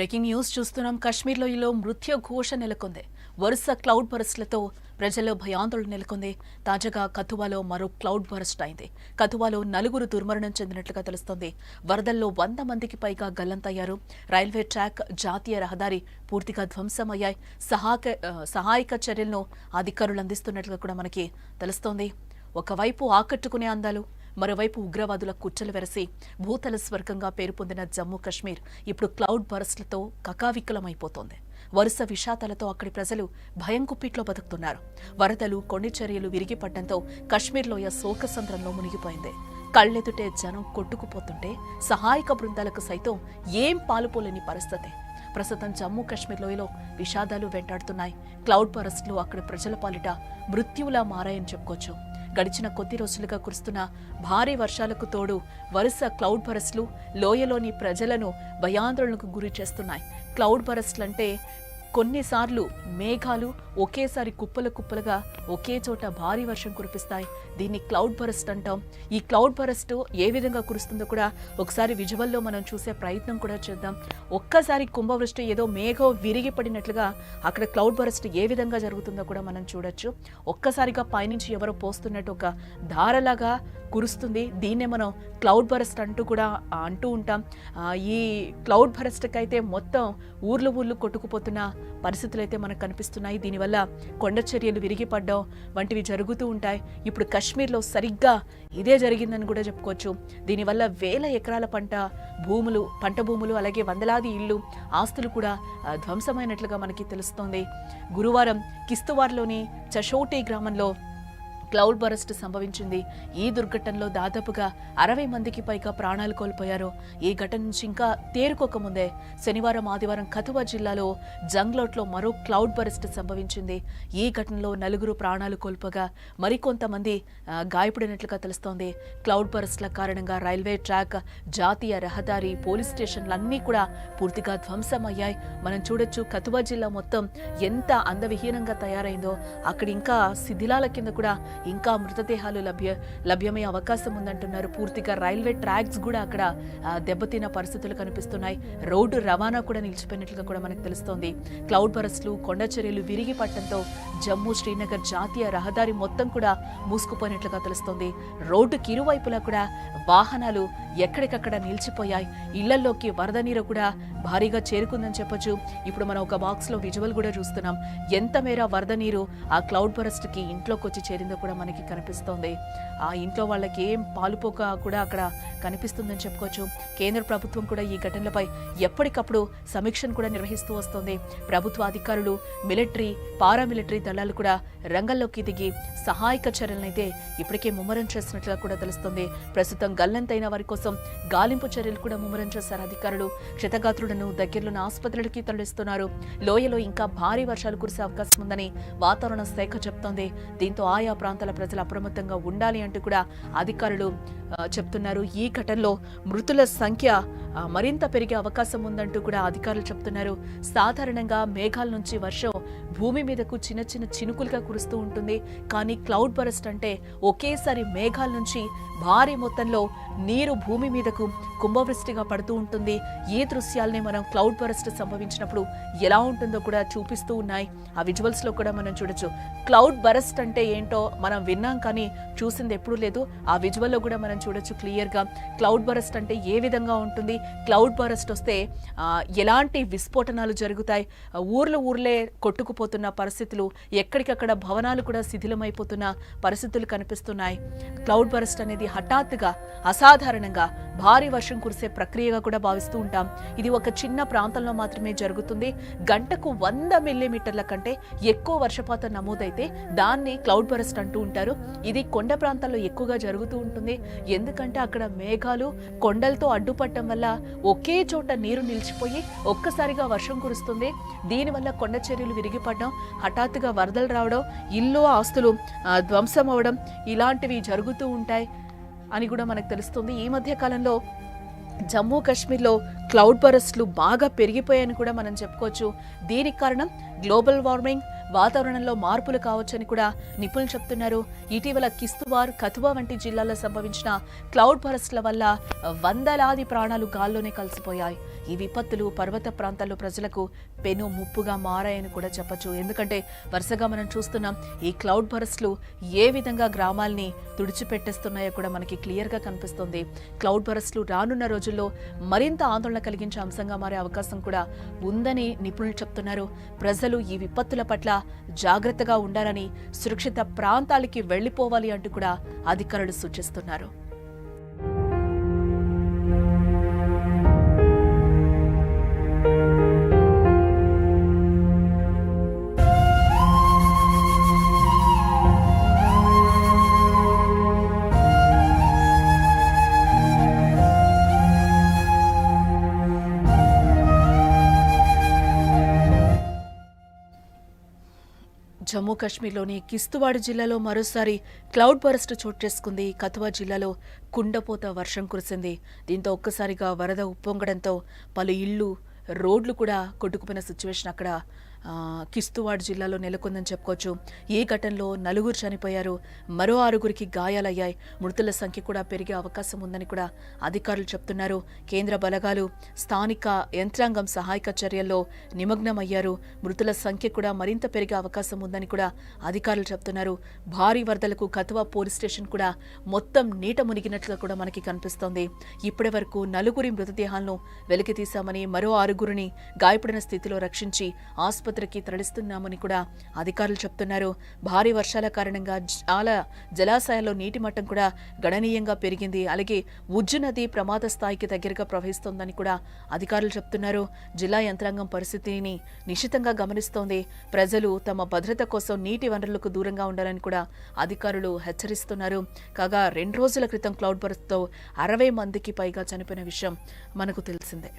Breaking news చూస్తున్నాం. కాశ్మీర్లో మృత్యు ఘోష నెలకొంది. వరుస క్లౌడ్ బరస్ట్లతో ప్రజల్లో భయాందోళన నెలకొంది. తాజాగా కథువాలో మరో క్లౌడ్ బరస్ట్ అయింది. కథువాలో 4 దుర్మరణం చెందినట్లుగా తెలుస్తోంది. వరదల్లో 100 మందికి పైగా గల్లంతయ్యారు. రైల్వే ట్రాక్, జాతీయ రహదారి పూర్తిగా ధ్వంసమయ్యాయి. సహాయక చర్యలను అధికారులు అందిస్తున్నట్లుగా కూడా మనకి తెలుస్తోంది. ఒకవైపు ఆకట్టుకునే అందాలు, మరోవైపు ఉగ్రవాదుల కుట్రలు వెరసి భూతల స్వర్గంగా పేరు పొందిన జమ్మూ కాశ్మీర్ ఇప్పుడు క్లౌడ్ బరస్ట్లతో కకావికలమైపోతోంది. వరుస విషాదాలతో అక్కడి ప్రజలు భయం కుప్పిట్లో బతుకుతున్నారు. వరదలు, కొండచర్యలు విరిగిపడడంతో కాశ్మీర్లోయ శోకసంద్రంలో మునిగిపోయింది. కళ్లెదుటే జనం కొట్టుకుపోతుంటే సహాయక బృందాలకు సైతం ఏం పాలుపోలేని పరిస్థితి. ప్రస్తుతం జమ్మూ కాశ్మీర్ లోయలో విషాదాలు వెంటాడుతున్నాయి. క్లౌడ్ బరస్ట్లు అక్కడి ప్రజల పాలిట మృత్యువులా మారాయని చెప్పుకోవచ్చు. గడిచిన కొద్ది రోజులుగా కురుస్తున్న భారీ వర్షాలకు తోడు వరుస క్లౌడ్ బరస్ట్లు లోయలోని ప్రజలను భయాందోళనకు గురి చేస్తున్నాయి. క్లౌడ్ బరస్ట్లంటే కొన్నిసార్లు మేఘాలు ఒకేసారి కుప్పలుగా ఒకే చోట భారీ వర్షం కురిపిస్తాయి. దీన్ని క్లౌడ్ బరస్ట్ అంటాం. ఈ క్లౌడ్ బరస్ట్ ఏ విధంగా కురుస్తుందో కూడా ఒకసారి విజువల్లో మనం చూసే ప్రయత్నం కూడా చేద్దాం. ఒక్కసారి కుంభవృష్టి ఏదో మేఘం విరిగి పడినట్లుగా అక్కడ క్లౌడ్ బరస్ట్ ఏ విధంగా జరుగుతుందో కూడా మనం చూడొచ్చు. ఒక్కసారిగా పైనుంచి ఎవరో పోస్తున్నట్టు ఒక ధారలాగా కురుస్తుంది. దీన్నే మనం క్లౌడ్ బరస్ట్ అంటూ ఉంటాం. ఈ క్లౌడ్ బరస్ట్కి అయితే మొత్తం ఊర్లు కొట్టుకుపోతున్న పరిస్థితులు అయితే మనకు కనిపిస్తున్నాయి. దీనివల్ల కొండ చర్యలు విరిగిపడ్డం వంటివి జరుగుతూ ఉంటాయి. ఇప్పుడు కాశ్మీర్లో సరిగ్గా ఇదే జరిగిందని కూడా చెప్పుకోవచ్చు. దీనివల్ల వేల ఎకరాల పంట భూములు అలాగే వందలాది ఇళ్లు, ఆస్తులు కూడా ధ్వంసమైనట్లుగా మనకి తెలుస్తోంది. గురువారం కిస్తువార్లోని చషోటి గ్రామంలో క్లౌడ్ బరస్ట్ సంభవించింది. ఈ దుర్ఘటనలో దాదాపుగా 60 మందికి పైగా ప్రాణాలు కోల్పోయారు. ఈ ఘటన నుంచి ఇంకా తేరుకోకముందే శనివారం, ఆదివారం కథువా జిల్లాలో జంగ్లోట్లో మరో క్లౌడ్ బరస్ట్ సంభవించింది. ఈ ఘటనలో 4 ప్రాణాలు కోల్పోగా మరికొంతమంది గాయపడినట్లుగా తెలుస్తోంది. క్లౌడ్ బరస్ట్ల కారణంగా రైల్వే ట్రాక్, జాతీయ రహదారి, పోలీస్ స్టేషన్లన్నీ కూడా పూర్తిగా ధ్వంసమయ్యాయి. మనం చూడొచ్చు కథువా జిల్లా మొత్తం ఎంత అందవిహీనంగా తయారైందో. అక్కడ ఇంకా శిథిలాల కింద కూడా ఇంకా మృతదేహాలు లభ్యమయ్యే అవకాశం ఉందంటున్నారు. పూర్తిగా రైల్వే ట్రాక్స్ కూడా అక్కడ దెబ్బతిన్న పరిస్థితులు కనిపిస్తున్నాయి. రోడ్డు రవాణా కూడా నిలిచిపోయినట్లుగా కూడా మనకు తెలుస్తోంది. క్లౌడ్ బరస్ట్లు, కొండ చర్యలు విరిగి పడటంతో జమ్మూ శ్రీనగర్ జాతీయ రహదారి మొత్తం కూడా మూసుకుపోయినట్లుగా తెలుస్తోంది. రోడ్డుకి ఇరువైపులా కూడా వాహనాలు ఎక్కడికక్కడ నిలిచిపోయాయి. ఇళ్లలోకి వరద నీరు కూడా భారీగా చేరుకుందని చెప్పొచ్చు. ఇప్పుడు మనం ఒక బాక్స్ లో విజువల్ కూడా చూస్తున్నాం. ఎంత మేర వరద నీరు ఆ క్లౌడ్ బరస్ట్ కి ఇంట్లోకి వచ్చి చేరిందో కూడా మనకి కనిపిస్తోంది. ఆ ఇంట్లో వాళ్ళకి ఏం పాలుపోక కూడా అక్కడ కనిపిస్తుందని చెప్పుకోవచ్చు. కేంద్ర ప్రభుత్వం కూడా ఈ ఘటనలపై ఎప్పటికప్పుడు సమీక్షను కూడా నిర్వహిస్తూ వస్తోంది. ప్రభుత్వ అధికారులు, మిలిటరీ, పారామిలిటరీ దళాలు కూడా రంగంలోకి దిగి సహాయక చర్యలనైతే ఇప్పటికే ముమ్మరం చేసినట్లుగా కూడా తెలుస్తోంది. ప్రస్తుతం గల్లంతైన వారి కోసం గాలింపు చర్యలు కూడా ముమ్మరం చేశారు అధికారులు. క్షతగాత్రులను దగ్గరలోని ఆసుపత్రులకి తరలిస్తున్నారు. లోయలో ఇంకా భారీ వర్షాలు కురిసే అవకాశం ఉందని వాతావరణ శాఖ చెప్తోంది. దీంతో ఆయా ప్రాంతాల ప్రజలు అప్రమత్తంగా ఉండాలి అంటూ కూడా అధికారులు చెప్తున్నారు. ఈ ఘటనలో మృతుల సంఖ్య మరింత పెరిగే అవకాశం ఉందంటూ కూడా అధికారులు చెప్తున్నారు. సాధారణంగా మేఘాల నుంచి వర్షం భూమి మీదకు చిన్న చినుకులుగా కురుస్తూ ఉంటుంది. కానీ క్లౌడ్ బరస్ట్ అంటే ఒకేసారి మేఘాల నుంచి భారీ మొత్తంలో నీరు భూమి మీదకు కుంభవృష్టిగా పడుతూ ఉంటుంది. ఈ దృశ్యాలని మనం క్లౌడ్ బరస్ట్ సంభవించినప్పుడు ఎలా ఉంటుందో కూడా చూపిస్తూ ఉన్నాయి. ఆ విజువల్స్ లో కూడా మనం చూడొచ్చు. క్లౌడ్ బరస్ట్ అంటే ఏంటో మనం విన్నాం కానీ చూసింది ఎప్పుడూ లేదు. ఆ విజువల్లో కూడా మనం చూడొచ్చు క్లియర్ గా క్లౌడ్ బరస్ట్ అంటే ఏ విధంగా ఉంటుంది, క్లౌడ్ బరస్ట్ వస్తే ఎలాంటి విస్ఫోటనాలు జరుగుతాయి, ఊర్లే కొట్టుకుపోతున్న పరిస్థితులు, ఎక్కడికక్కడ భవనాలు కూడా శిథిలమైపోతున్న పరిస్థితులు కనిపిస్తున్నాయి. క్లౌడ్ బరస్ట్ అనేది హఠాత్తుగా అసాధారణంగా భారీ వర్షం కురిసే ప్రక్రియగా కూడా భావిస్తూ ఉంటాం. ఇది ఒక చిన్న ప్రాంతంలో మాత్రమే జరుగుతుంది. గంటకు 100 మిల్లీమీటర్ల కంటే ఎక్కువ వర్షపాతం నమోదైతే దాన్ని క్లౌడ్ బరస్ట్ అంటూ ఉంటారు. ఇది కొండ ప్రాంతాల్లో ఎక్కువగా జరుగుతూ ఉంటుంది. ఎందుకంటే అక్కడ మేఘాలు కొండలతో అడ్డుపడటం వల్ల ఒకే చోట నీరు నిలిచిపోయి ఒక్కసారిగా వర్షం కురుస్తుంది. దీనివల్ల కొండ చర్యలు విరిగిపడడం, హఠాత్తుగా వరదలు రావడం, ఇల్లు ఆస్తులు ధ్వంసం అవడం ఇలాంటివి జరుగుతూ ఉంటాయి అని కూడా మనకు తెలుస్తుంది. ఈ మధ్య కాలంలో జమ్మూ కాశ్మీర్లో క్లౌడ్ బరస్ట్లు బాగా పెరిగిపోయాయని కూడా మనం చెప్పుకోవచ్చు. దీనికి కారణం గ్లోబల్ వార్మింగ్, వాతావరణంలో మార్పులు కావచ్చని కూడా నిపుణులు చెప్తున్నారు. ఇటీవల కిస్తువార్, కథువా వంటి జిల్లాల్లో సంభవించిన క్లౌడ్ బరస్ట్ల వల్ల వందలాది ప్రాణాలు గాల్లోనే కలిసిపోయాయి. ఈ విపత్తులు పర్వత ప్రాంతాల్లో ప్రజలకు పెను ముప్పుగా మారాయని కూడా చెప్పొచ్చు. ఎందుకంటే వరుసగా మనం చూస్తున్నాం ఈ క్లౌడ్ బరస్ట్లు ఏ విధంగా గ్రామాల్ని తుడిచిపెట్టేస్తున్నాయో కూడా మనకి క్లియర్గా కనిపిస్తుంది. క్లౌడ్ బరస్ట్లు రానున్న రోజుల్లో మరింత ఆందోళన కలిగించే అంశంగా మారే అవకాశం కూడా ఉందని నిపుణులు చెప్తున్నారు. ప్రజలు ఈ విపత్తుల పట్ల జాగ్రత్తగా ఉండాలని, సురక్షిత ప్రాంతాలకి వెళ్లిపోవాలి అంటూ కూడా అధికారులు సూచిస్తున్నారు. జమ్మూ కాశ్మీర్లోని కిస్తవాడ్ జిల్లాలో మరోసారి క్లౌడ్ బరస్ట్ చోటు చేసుకుంది. కథువా జిల్లాలో కుండపోత వర్షం కురిసింది. దీంతో ఒక్కసారిగా వరద ఉప్పొంగడంతో పలు ఇళ్లు, రోడ్లు కూడా కొట్టుకుపోయిన సిచ్యువేషన్ అక్కడ కిస్తవాడ్ జిల్లాలో నెలకొందని చెప్పుకోవచ్చు. ఈ ఘటనలో 4 చనిపోయారు, మరో 6 గాయాలయ్యాయి. మృతుల సంఖ్య కూడా పెరిగే అవకాశం ఉందని కూడా అధికారులు చెప్తున్నారు. కేంద్ర బలగాలు, స్థానిక యంత్రాంగం సహాయక చర్యల్లో నిమగ్నమయ్యారు. మృతుల సంఖ్య కూడా మరింత పెరిగే అవకాశం ఉందని కూడా అధికారులు చెప్తున్నారు. భారీ వరదలకు కథువా పోలీస్ స్టేషన్ కూడా మొత్తం నీట మునిగినట్లుగా కూడా మనకి కనిపిస్తోంది. ఇప్పటి వరకు 4 మృతదేహాలను వెలికితీశామని, మరో 6 గాయపడిన స్థితిలో రక్షించి ఆసుపత్రికి తరలిస్తున్నామని కూడా అధికారులు చెప్తున్నారు. భారీ వర్షాల కారణంగా చాలా జలాశయాల్లో నీటి మట్టం కూడా గణనీయంగా పెరిగింది. అలాగే ఉజ్జు నది ప్రమాద స్థాయికి దగ్గరగా ప్రవహిస్తోందని కూడా అధికారులు చెప్తున్నారు. జిల్లా యంత్రాంగం పరిస్థితిని నిశితంగా గమనిస్తోంది. ప్రజలు తమ భద్రత కోసం నీటి వనరులకు దూరంగా ఉండాలని కూడా అధికారులు హెచ్చరిస్తున్నారు. కాగా 2 రోజుల క్రితం క్లౌడ్ బరస్ట్తో 60 మందికి పైగా చనిపోయిన విషయం మనకు తెలిసిందే.